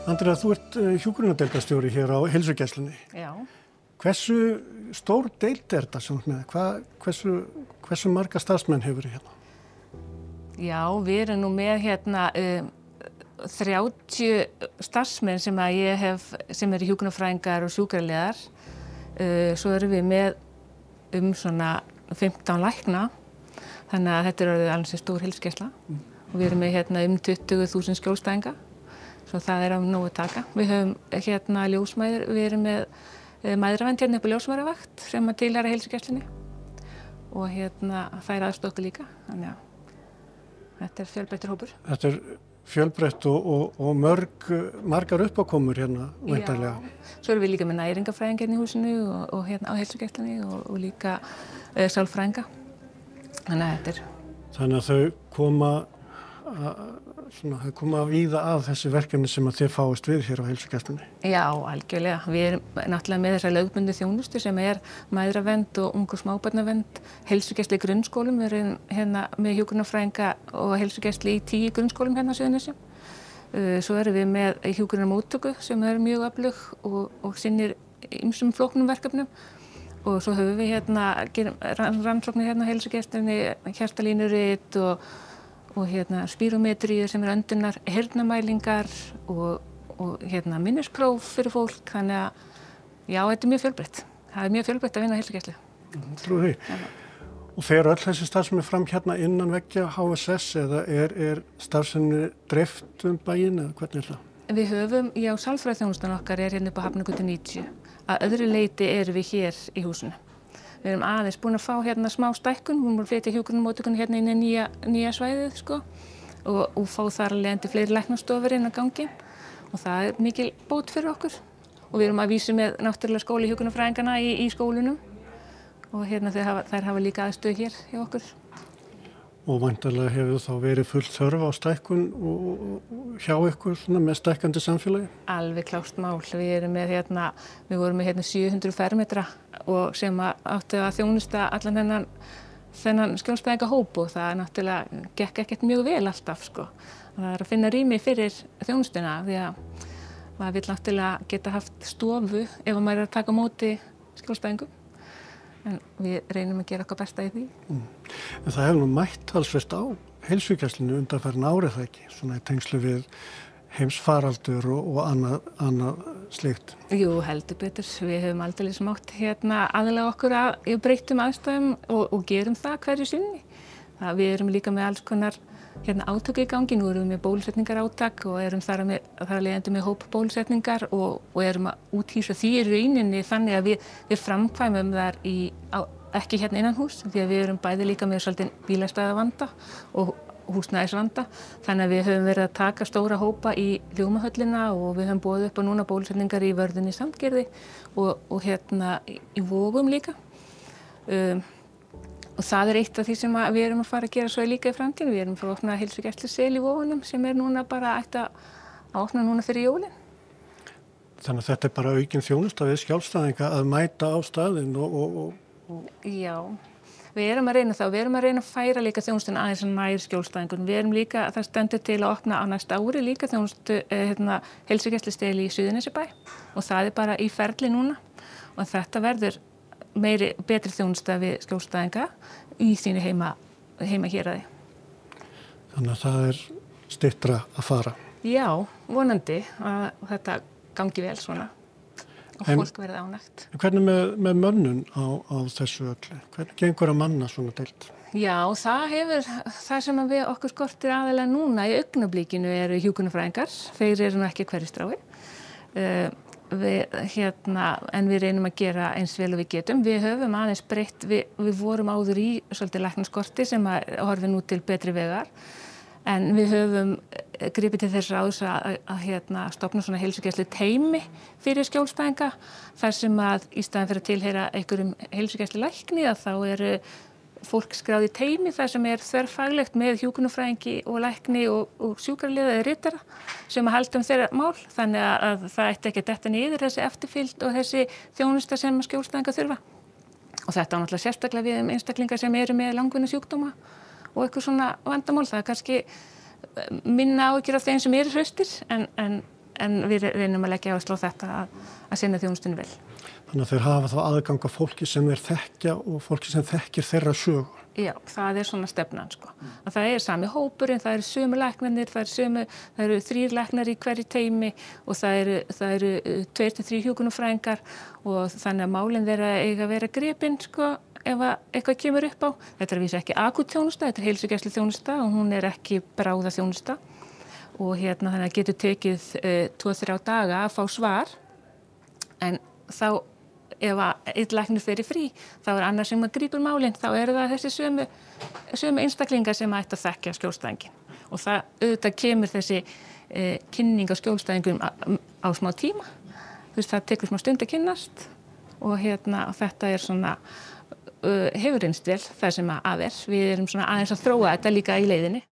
Andrea, þú ert hjúkrunardeildarstjóri hér á heilsugæslunni. Já. Hversu stór deild er þetta sem með? Hversu marga starfsmenn hefur hérna? Já, við erum nú með hérna 30 starfsmenn sem að ég hef, sem eru hjúkrunarfræðingar og sjúkraliðar. Svo erum við með svona 15 lækna, þannig að þetta er orðið alveg stór heilsugæsla. Og við erum með hérna 20.000 skjólstæðinga, svo það er af nógu að taka. Við höfum hérna ljósmæður, við erum með mæðravernd hérna upp á ljósmæðravakt sem að tilheyra heilsugæslunni og hérna þær aðstoða okkur líka, þannig að þetta er fjölbreyttur hópur. Þetta er fjölbreytt og margar uppákomur hérna væntanlega. Já, svo erum við líka með næringafræðinga hérna í húsinu og hérna á heilsugæslunni og líka sálfræðinga, þannig að þetta er. Þannig að þau koma víða að þessi verkefni sem að þið fáist við hér á heilsugæslunni. Já, algjörlega. Við erum náttúrulega með þessa lögbundnu þjónustu sem er mæðravernd og ungu smábarnavernd, heilsugæslu í grunnskólum. Við erum hérna með hjúkrunarfræðinga og heilsugæslu í 10 grunnskólum hérna á Suðurnesjum. Svo erum við með hjúkrunarmóttöku sem er mjög öflug og sinnir ýmsum flóknum verkefnum. Og svo höfum við hérna rannsóknir hérna á heilsugæslunni, hjartalínurit og hérna spírómetríur sem öndunar, heyrnarmælingar og hérna minnispróf fyrir fólk, þannig að já, þetta er mjög fjölbreytt. Það er mjög fjölbreytt að vinna á heilsugæslu. Trúi því. Og fer öll þessi starfsemi fram hérna innan veggja HSS eða er starfsemi dreift bæinn eða hvernig er það? Við höfum, já, sálfræðiþjónustan okkar er hérna upp á Hafnargötu 90. Að öðru leyti erum við hér í húsinu. Við erum aðeins búin að fá hérna smá stækkun, við erum að flytja hjúkrunarmóttökuna hérna inn í nýja svæðið sko og fá þar að leiðandi fleiri læknastofur inn á ganginn og það er mikil bót fyrir okkur. Og við erum að vísu með náttúrulega skóli hjúkrunarfræðingana í skólunum og hérna þær hafa líka aðstöðu hér hjá okkur. Og væntanlega hefur þá verið full þörf á stækkun og hjá ykkur með stækkandi samfélagi? Alveg klárt mál. Við vorum með hérna 700 fermetra og sem áttu að þjónusta allan þennan skjólstæðingahóp og það náttúrulega gekk ekkert mjög vel alltaf sko. Það er að finna rými fyrir þjónustuna því að maður vill náttúrulega geta haft stofu ef maður er að taka á móti skjólstæðingum. En við reynum að gera okkar besta í því. En það hefur nú mætt talsvert á heilsugæslunni undanfarin árið það ekki, svona í tengslu við heimsfaraldur og annað slíkt. Jú, heldur betur. Við höfum aldrei smátt hérna aðlaga okkur að breyttum aðstæðum og gerum það hverju sinni. Við erum líka með alls konar hérna átök í gangi, nú erum við með bólusetningarátak og erum þar að leiðandi með hópbólusetningar og erum að úthýsa því í rauninni þannig að við framkvæmum þar ekki hérna innan hús því að við erum bæði líka með svolítið bílastæðavanda og húsnæðisvanda þannig að við höfum verið að taka stóra hópa í Ljómahöllina og við höfum boðið upp á núna bólusetningar í Vörðunni Sandgerði og hérna í Vogum líka. Og það er eitt af því sem við erum að fara að gera svo líka í framtíðinni. Við erum að fara að opna heilsugæslusel í Vogunum sem er núna bara ætti að opna núna fyrir jólin. Þannig að þetta er bara aukin þjónusta við skjólstæðinga að mæta á staðinn og... Já, við erum að reyna það. Við erum að reyna að færa líka þjónustuna aðeins nær skjólstæðingunum. Við erum líka, það stendur til að opna á næsta ári líka þjónustu heilsugæslusel í Suðurnesjabæ og það er bara í ferli núna og þetta verður betri þjónusta við skjólstæðinga í sínu heima héraði. Þannig að það er styttra að fara. Já, vonandi að þetta gangi vel svona og fólk verði ánægt. Hvernig með mönnun á þessu öllu? Hvernig gengur að manna svona deild? Já, það sem við okkur skortir aðeinslega núna í augnablikinu eru hjúkrunarfræðingar. Þeir eru nú ekki hverju strái. En við reynum að gera eins vel og við getum. Við höfum aðeins breytt, við vorum áður í svolítið læknaskorti sem horfi nú til betri vegar. En við höfum gripið til þess ráðs að stofna svona heilsugæslu teymi fyrir skjólstæðinga. Þar sem að í staðinn fyrir að tilheyra einhverjum heilsugæslu lækni að þá eru fólk skráð í teymi þar sem er þverfaglegt með hjúkrunarfræðingi og lækni og sjúkraliða eða ritara sem að halda þeirra mál. Þannig að það ætti ekki að detta niður þessi eftirfylgd og þessi þjónusta sem skjólstæðingar þurfa. Og þetta á náttúrulega sérstaklega við einstaklingar sem eru með langvinna sjúkdóma og eitthvað svona vandamál. Það er kannski minna áhyggjur af þeim sem eru hraustir en en við reynum að leggja áherslu á þetta að sinna þjónustunni vel. Þannig að þeir hafa þá aðgang að fólki sem þeir þekkja og fólki sem þekkir þeirra sögu. Já, það svona stefnan sko. Að það sami hópurinn, það eru sömu læknarnir, það eru 3 læknar í hverju teymi og það eru 2 til 3 hjúkrunarfræðingar og þannig að málin þeirra eiga að vera gripin sko ef eitthvað kemur upp á. Þetta vísa ekki akút þjónusta, þetta heilsugæslu þjónusta og hún ekki bráða þjónusta og þannig að getur tekið 2-3 daga að fá svar en þá ef einn læknir fer í frí, þá annar sem grípur málin, þá það þessi sömu einstaklingar sem ætti að þekkja skjólstæðinginn. Og það auðvitað kemur þessi kynning á skjólstæðingum á smá tíma. Það tekur smá stund að kynnast og og þetta svona hefur reynst vel það sem að Við erum svona aðeins að þróa þetta líka í leiðinni.